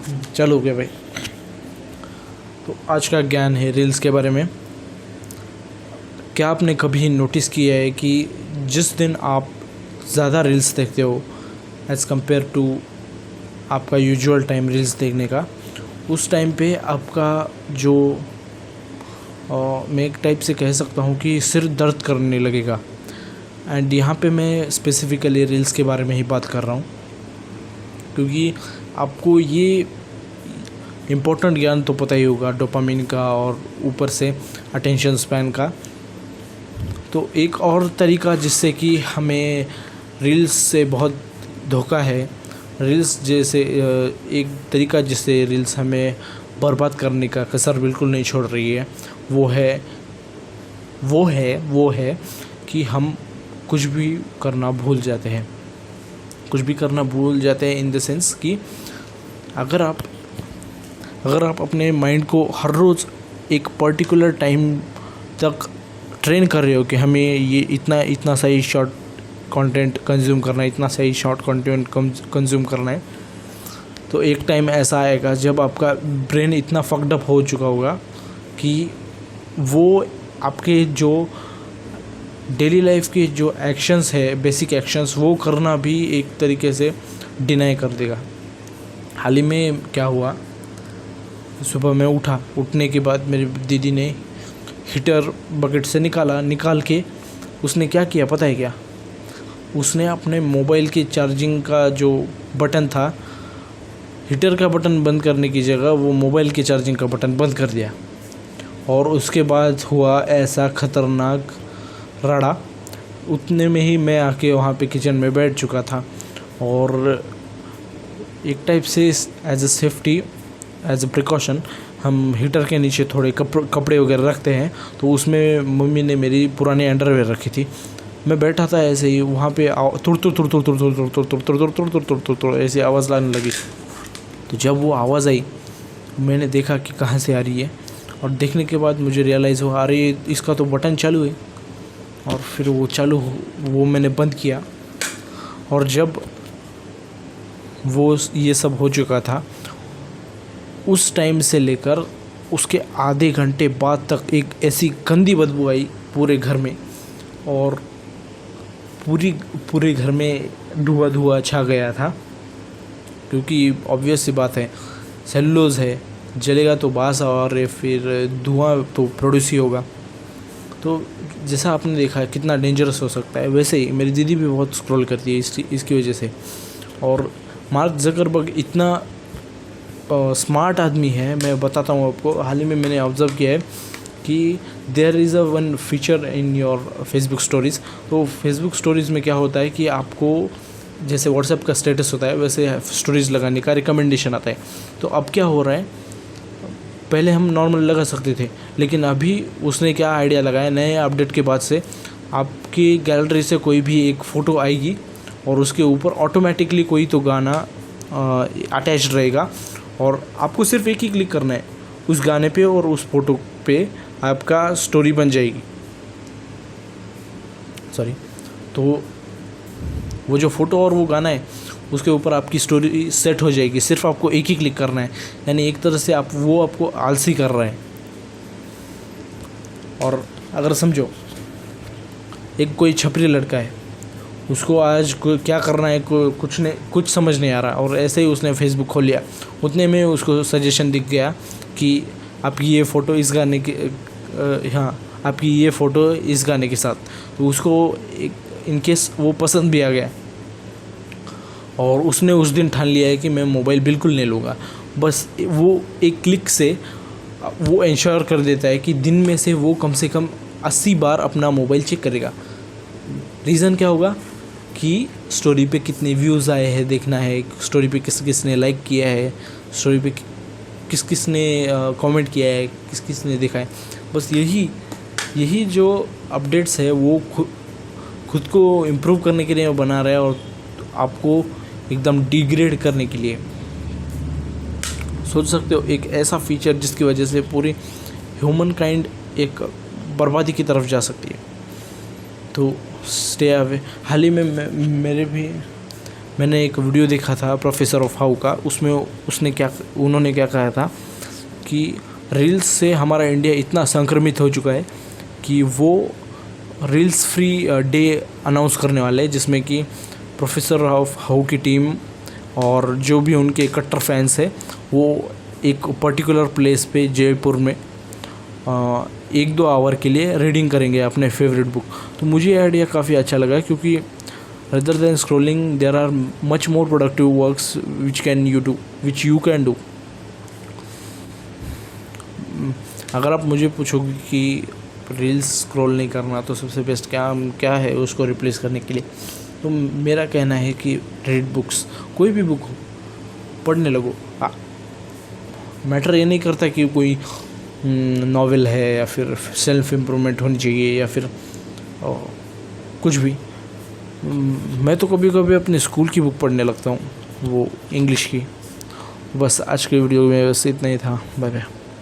चलो गया भाई। तो आज का ज्ञान है रील्स के बारे में। क्या आपने कभी नोटिस किया है कि जिस दिन आप ज़्यादा रील्स देखते हो एज़ कम्पेयर टू आपका यूजुअल टाइम रील्स देखने का, उस टाइम पे आपका जो मैं एक टाइप से कह सकता हूँ कि सिर दर्द करने लगेगा। एंड यहाँ पे मैं स्पेसिफ़िकली रील्स के बारे में ही बात कर रहा हूँ, क्योंकि आपको ये इम्पोर्टेंट ज्ञान तो पता ही होगा डोपामिन का और ऊपर से अटेंशन स्पैन का। तो एक और तरीका जिससे कि हमें रील्स से बहुत धोखा है, रील्स जैसे एक तरीका जिससे रील्स हमें बर्बाद करने का कसर बिल्कुल नहीं छोड़ रही है, वो है कि हम कुछ भी करना भूल जाते हैं। इन द सेंस कि अगर आप अपने माइंड को हर रोज़ एक पर्टिकुलर टाइम तक ट्रेन कर रहे हो कि हमें ये इतना सही शॉर्ट कंटेंट कंज्यूम करना है, इतना सही शॉर्ट कंटेंट कंज्यूम करना है, तो एक टाइम ऐसा आएगा जब आपका ब्रेन इतना फक्ड अप हो चुका होगा कि वो आपके जो डेली लाइफ के जो एक्शंस है, बेसिक एक्शंस, वो करना भी एक तरीके से डिनाई कर देगा। हाल ही में क्या हुआ, सुबह मैं उठने के बाद मेरी दीदी ने हीटर बकेट से निकाल के उसने क्या किया पता है क्या? उसने अपने मोबाइल के चार्जिंग का जो बटन था, हीटर का बटन बंद करने की जगह वो मोबाइल के चार्जिंग का बटन बंद कर दिया। और उसके बाद हुआ ऐसा ख़तरनाक राड़ा। उतने में ही मैं आके वहाँ पे किचन में बैठ चुका था और एक टाइप से as a safety, as a precaution, हम हीटर के नीचे थोड़े कपड़े वगैरह रखते हैं, तो उसमें मम्मी ने मेरी पुरानी अंडरवेयर रखी थी। मैं बैठा था ऐसे ही, वहाँ पे तुर तुर तुर तुर तुर तुर तुर तुर तुर तुर तुर तुर तुर तुर तुर ऐसी आवाज़ लाने लगी। तो जब वो आवाज़ आई मैंने देखा कि कहाँ से आ रही है, और देखने के बाद मुझे रियलाइज़ हुआ अरे इसका तो बटन चालू है। और फिर वो मैंने बंद किया। और जब वो ये सब हो चुका था, उस टाइम से लेकर उसके आधे घंटे बाद तक एक ऐसी गंदी बदबू आई पूरे घर में, और पूरे घर में धुआं छा गया था। क्योंकि ऑब्वियस सी बात है, सेलुलोज है, जलेगा तो बास और फिर धुआं तो प्रोड्यूस ही होगा। तो जैसा आपने देखा कितना डेंजरस हो सकता है, वैसे ही मेरी दीदी भी बहुत स्क्रॉल करती है इसकी वजह से। और मार्क ज़करबर्ग इतना स्मार्ट आदमी है, मैं बताता हूँ आपको। हाल ही में मैंने ऑब्ज़र्व किया है कि there is a one feature in your Facebook stories. तो फेसबुक स्टोरीज़ में क्या होता है कि आपको जैसे व्हाट्सएप का स्टेटस होता है वैसे स्टोरीज़ लगाने का रिकमेंडेशन आता है। तो अब क्या हो रहा है, पहले हम नॉर्मल लगा सकते थे, लेकिन अभी उसने क्या आइडिया लगाया, नए अपडेट के बाद से आपकी गैलरी से कोई भी एक फ़ोटो आएगी और उसके ऊपर ऑटोमेटिकली कोई तो गाना अटैच्ड रहेगा, और आपको सिर्फ एक ही क्लिक करना है उस गाने पे और उस फ़ोटो पे आपका स्टोरी बन जाएगी। तो वो जो फ़ोटो और वो गाना है उसके ऊपर आपकी स्टोरी सेट हो जाएगी, सिर्फ आपको एक ही क्लिक करना है। यानी एक तरह से आपको आलसी कर रहा है। और अगर समझो एक कोई छपरी लड़का है, उसको आज क्या करना है कुछ समझ नहीं आ रहा, और ऐसे ही उसने फेसबुक खोल लिया। उतने में उसको सजेशन दिख गया कि आपकी ये फ़ोटो इस गाने के आपकी ये फ़ोटो इस गाने के साथ। तो उसको इनकेस वो पसंद भी आ गया, और उसने उस दिन ठान लिया है कि मैं मोबाइल बिल्कुल नहीं लूँगा। बस वो एक क्लिक से वो इंश्योर कर देता है कि दिन में से वो कम से कम 80 बार अपना मोबाइल चेक करेगा। रीज़न क्या होगा कि स्टोरी पे कितने व्यूज़ आए हैं देखना है, स्टोरी पे किस ने लाइक किया है, स्टोरी पे किस ने कमेंट किया है, किस ने देखा है। बस यही जो अपडेट्स है वो खुद को इम्प्रूव करने के लिए बना रहा है, और आपको एकदम डिग्रेड करने के लिए। सोच सकते हो एक ऐसा फीचर जिसकी वजह से पूरी ह्यूमन काइंड एक बर्बादी की तरफ जा सकती है। तो स्टे अवे। हाल ही में मैंने एक वीडियो देखा था प्रोफेसर ऑफ हाउ का, उसमें उन्होंने क्या कहा था कि रील्स से हमारा इंडिया इतना संक्रमित हो चुका है कि वो रील्स फ्री डे अनाउंस करने वाले हैं, जिसमें कि प्रोफेसर ऑफ हाउ की टीम और जो भी उनके कट्टर फैंस है वो एक पर्टिकुलर प्लेस पे जयपुर में 1-2 आवर के लिए रीडिंग करेंगे अपने फेवरेट बुक। तो मुझे ये आइडिया काफ़ी अच्छा लगा, क्योंकि rather than scrolling there are much more productive works which you can do। अगर आप मुझे पूछोगे कि रील्स स्क्रॉल नहीं करना तो सबसे बेस्ट क्या है उसको रिप्लेस करने के लिए, तो मेरा कहना है कि रीड बुक्स, कोई भी बुक हो पढ़ने लगो। मैटर ये नहीं करता कि कोई नॉवेल है या फिर सेल्फ इम्प्रूवमेंट होनी चाहिए या फिर कुछ भी। मैं तो कभी कभी अपने स्कूल की बुक पढ़ने लगता हूँ, वो इंग्लिश की। बस आज के वीडियो में बस इतना ही था। Bye bye.